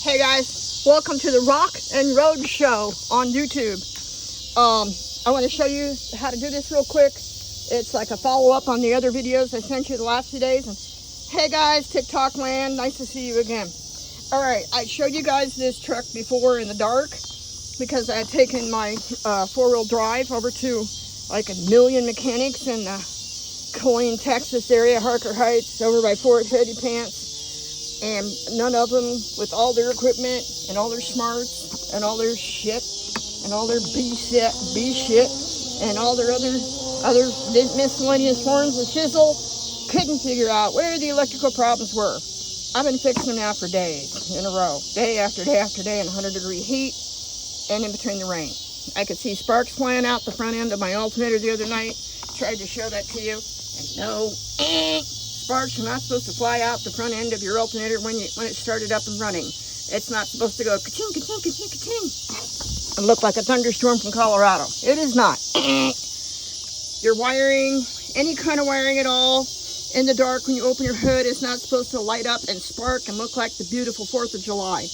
Hey guys, welcome to the Rock and Road Show on YouTube. I want to show you how to do this real quick. It's like a follow-up on the other videos I sent you the last few days. And hey guys, TikTok land, nice to see you again. All right, I showed you guys this truck before in the dark because I had taken my four-wheel drive over to like a million mechanics in the Killeen, Texas area, Harker Heights, over by Fort Petty Pants. And none of them with all their equipment and all their smarts and all their shit and all their B shit and all their other miscellaneous forms of chisel couldn't figure out where the electrical problems were. I've been fixing them now for days in a row, day after day after day in 100-degree heat and in between the rain. I could see sparks flying out the front end of my alternator the other night. Tried to show that to you, and no. Sparks are not supposed to fly out the front end of your alternator when it started up and running. It's not supposed to go ka-ching, ka-ching, ka-ching, ka-ching and look like a thunderstorm from Colorado. It is not. Your wiring, any kind of wiring at all, in the dark when you open your hood, is not supposed to light up and spark and look like the beautiful 4th of July.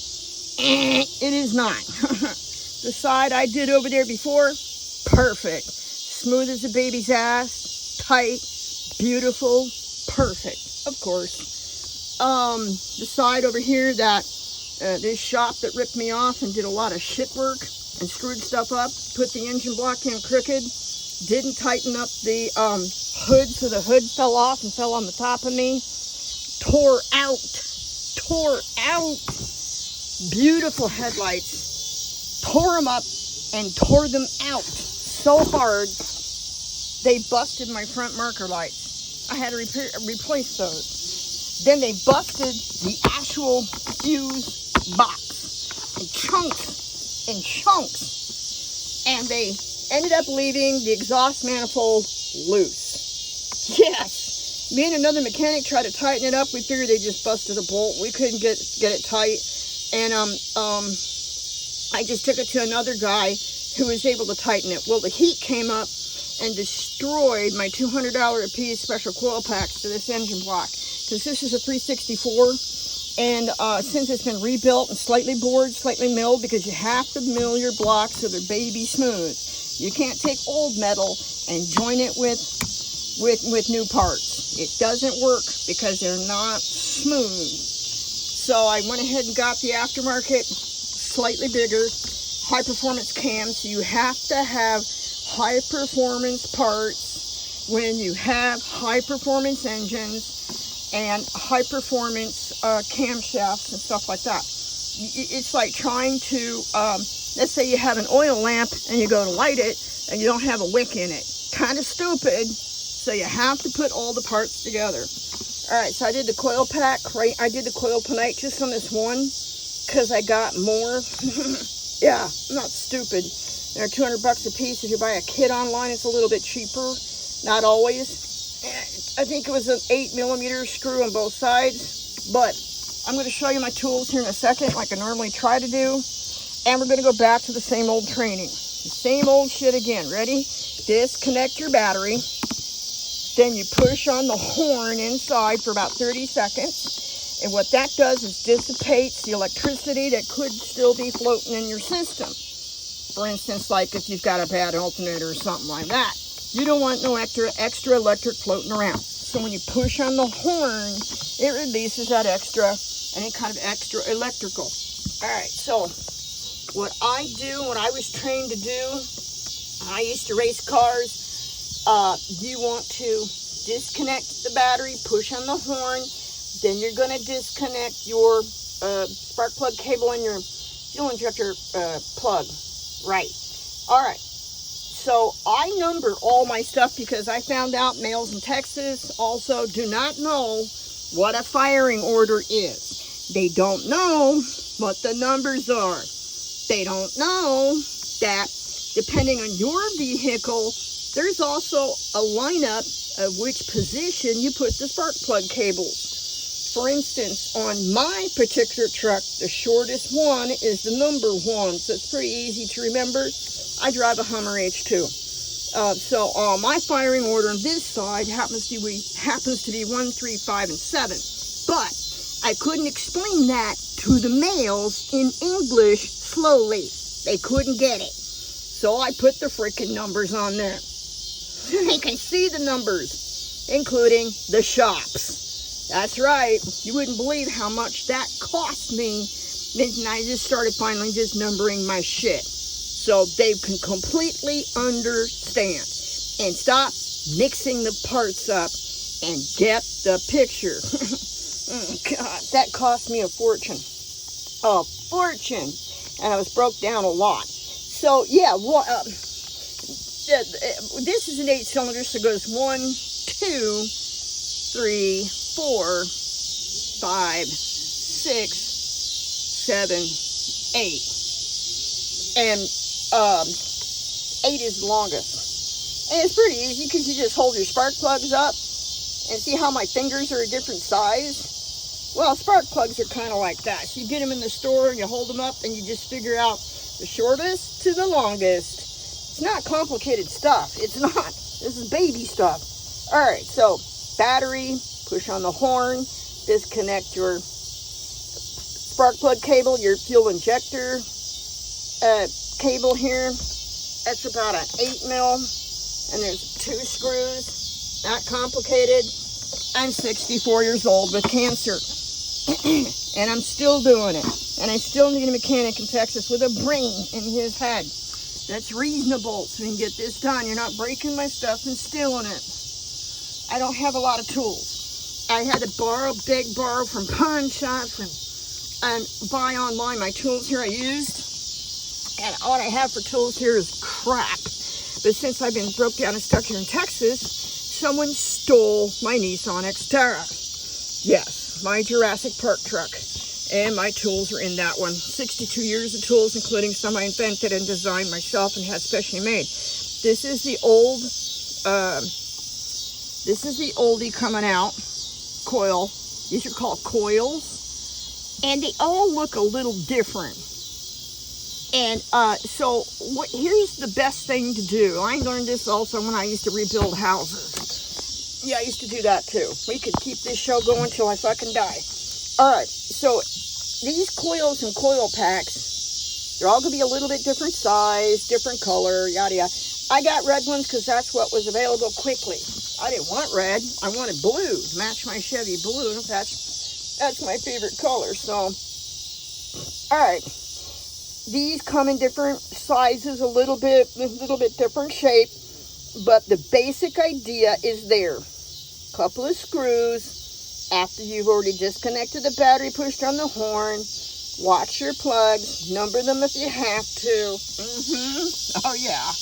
It is not. The side I did over there before, perfect. Smooth as a baby's ass, tight, beautiful, perfect, of course. The side over here that this shop that ripped me off and did a lot of shit work and screwed stuff up, put the engine block in crooked, didn't tighten up the hood, so the hood fell off and fell on the top of me. Tore out. Beautiful headlights. Tore them up and tore them out so hard they busted my front marker lights. I had to replace those. Then they busted the actual fuse box in chunks. And they ended up leaving the exhaust manifold loose. Yes. Me and another mechanic tried to tighten it up. We figured they just busted a bolt. We couldn't get it tight. And I just took it to another guy who was able to tighten it. Well, the heat came up and destroyed my $200 a piece special coil packs to this engine block. Because this is a 364. And since it's been rebuilt and slightly bored, slightly milled, because you have to mill your blocks so they're baby smooth. You can't take old metal and join it with new parts. It doesn't work because they're not smooth. So I went ahead and got the aftermarket, slightly bigger, high performance cams. So you have to have high performance parts when you have high performance engines and high performance camshafts and stuff like that. It's like trying to, let's say you have an oil lamp and you go to light it and you don't have a wick in it. Kind of stupid. So you have to put all the parts together. All right, so I did the coil pack, right? I did the coil tonight just on this one because I got more. Yeah, I'm not stupid. They're $200 a piece. If you buy a kit online, it's a little bit cheaper. Not always. I think it was an 8mm screw on both sides. But I'm going to show you my tools here in a second, like I normally try to do. And we're going to go back to the same old training. The same old shit again. Ready? Disconnect your battery. Then you push on the horn inside for about 30 seconds. And what that does is dissipates the electricity that could still be floating in your system. For instance, like if you've got a bad alternator or something like that. You don't want no extra electric floating around. So when you push on the horn, it releases that any kind of extra electrical. All right, so what I do, what I was trained to do, I used to race cars. You want to disconnect the battery, push on the horn, then you're going to disconnect your spark plug cable and your fuel injector plug. Right. All right. So I number all my stuff because I found out males in Texas also do not know what a firing order is. They don't know what the numbers are. They don't know that depending on your vehicle, there's also a lineup of which position you put the spark plug cables. For instance, on my particular truck, the shortest one is the number 1, so it's pretty easy to remember. I drive a Hummer H2. So my firing order on this side happens to be 1, 3, 5, and 7. But I couldn't explain that to the males in English slowly. They couldn't get it. So I put the frickin' numbers on there. They can see the numbers, including the shops. That's right. You wouldn't believe how much that cost me. Then I just started finally just numbering my shit, so they can completely understand and stop mixing the parts up and get the picture. God, that cost me a fortune. A fortune. And I was broke down a lot. So, yeah, this is an 8-cylinder, so it goes 1, 2, 3, 4, 5, 6, 7, 8. And 8 is the longest. And it's pretty easy because you just hold your spark plugs up and see how my fingers are a different size. Well, spark plugs are kind of like that. So you get them in the store and you hold them up and you just figure out the shortest to the longest. It's not complicated stuff. It's not. This is baby stuff. All right, so battery, push on the horn, disconnect your spark plug cable, your fuel injector cable here. That's about an 8 mil, and there's 2 screws. Not complicated. I'm 64 years old with cancer, and I'm still doing it. And I still need a mechanic in Texas with a brain in his head that's reasonable so we can get this done. You're not breaking my stuff and stealing it. I don't have a lot of tools. I had to beg borrow from pawn shops and buy online my tools here I used. And all I have for tools here is crap. But since I've been broke down and stuck here in Texas, someone stole my Nissan Xterra. Yes, my Jurassic Park truck. And my tools are in that one. 62 years of tools, including some I invented and designed myself and had specially made. This is the oldie coming out. COIL. These are called coils. And they all look a little different. And here's the best thing to do. I learned this also when I used to rebuild houses. Yeah, I used to do that too. We could keep this show going till I fucking die. Alright, so these coils and coil packs, they're all going to be a little bit different size, different color, yada yada. I got red ones because that's what was available quickly. I didn't want red. I wanted blue to match my Chevy blue. That's my favorite color. So, alright. These come in different sizes, a little bit different shape, but the basic idea is there. Couple of screws. After you've already disconnected the battery, pushed on the horn, watch your plugs, number them if you have to. Oh yeah.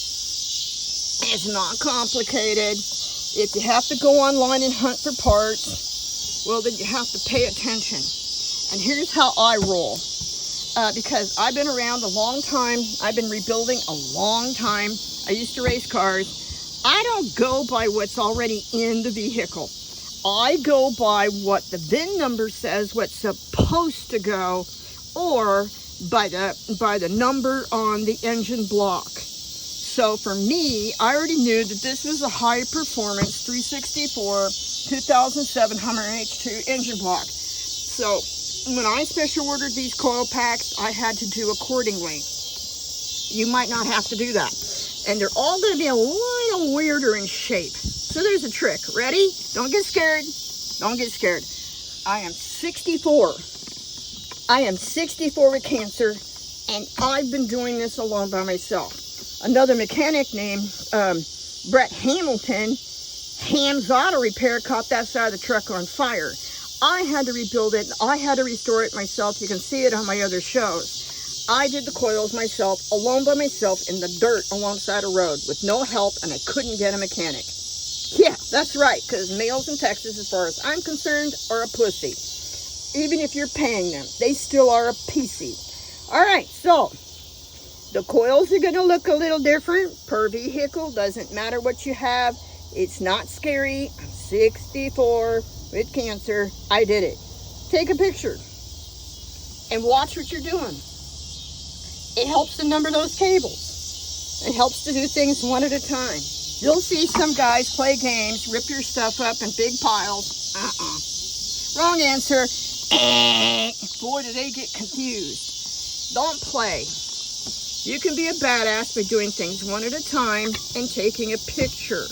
It's not complicated. If you have to go online and hunt for parts, well then you have to pay attention. And here's how I roll. Because I've been around a long time. I've been rebuilding a long time. I used to race cars. I don't go by what's already in the vehicle. I go by what the VIN number says, what's supposed to go, or by the number on the engine block. So for me, I already knew that this was a high performance 364 2007 HUMMER H2 engine block. So when I special ordered these coil packs, I had to do accordingly. You might not have to do that. And they're all going to be a little weirder in shape. So there's a trick. Ready? Don't get scared. Don't get scared. I am 64. I am 64 with cancer, and I've been doing this alone by myself. Another mechanic named Brett Hamilton, Ham's Auto Repair, caught that side of the truck on fire. I had to rebuild it. I had to restore it myself. You can see it on my other shows. I did the coils myself, alone by myself, in the dirt alongside a road with no help, and I couldn't get a mechanic. Yeah, that's right, because males in Texas, as far as I'm concerned, are a pussy. Even if you're paying them, they still are a peasy. All right, so the coils are going to look a little different per vehicle. Doesn't matter what you have. It's not scary. I'm 64 with cancer. I did it. Take a picture and watch what you're doing. It helps to number those cables. It helps to do things one at a time. You'll see some guys play games, rip your stuff up in big piles. Wrong answer. Boy, do they get confused. Don't play. You can be a badass by doing things one at a time and taking a picture.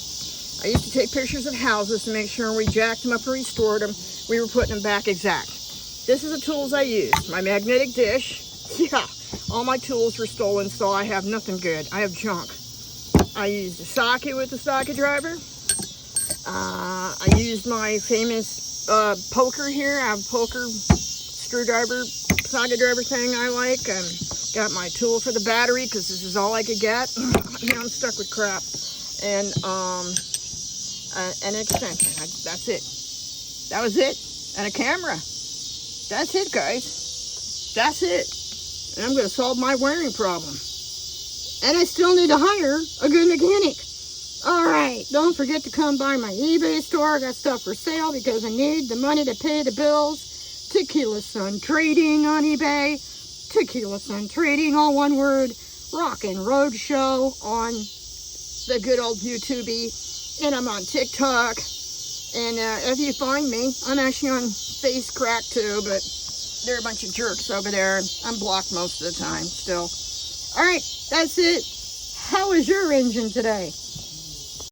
I used to take pictures of houses to make sure when we jacked them up or restored them, we were putting them back exact. This is the tools I used. My magnetic dish. Yeah, all my tools were stolen, so I have nothing good. I have junk. I used a socket with the socket driver. I used my famous poker here. I have a poker screwdriver, socket driver thing I like. Got my tool for the battery because this is all I could get. I'm stuck with crap. And an extension. That's it. That was it. And a camera. That's it, guys. That's it. And I'm going to solve my wiring problem. And I still need to hire a good mechanic. All right. Don't forget to come by my eBay store. I got stuff for sale because I need the money to pay the bills. Tequila Sun Trading on eBay. Tequila Sun Trading, all one word. Rockin' ROADSHOW on the good old YouTube. And I'm on TikTok. And if you find me, I'm actually on Face Crack too, but they're a bunch of jerks over there. I'm blocked most of the time still. All right, that's it. How is your engine today?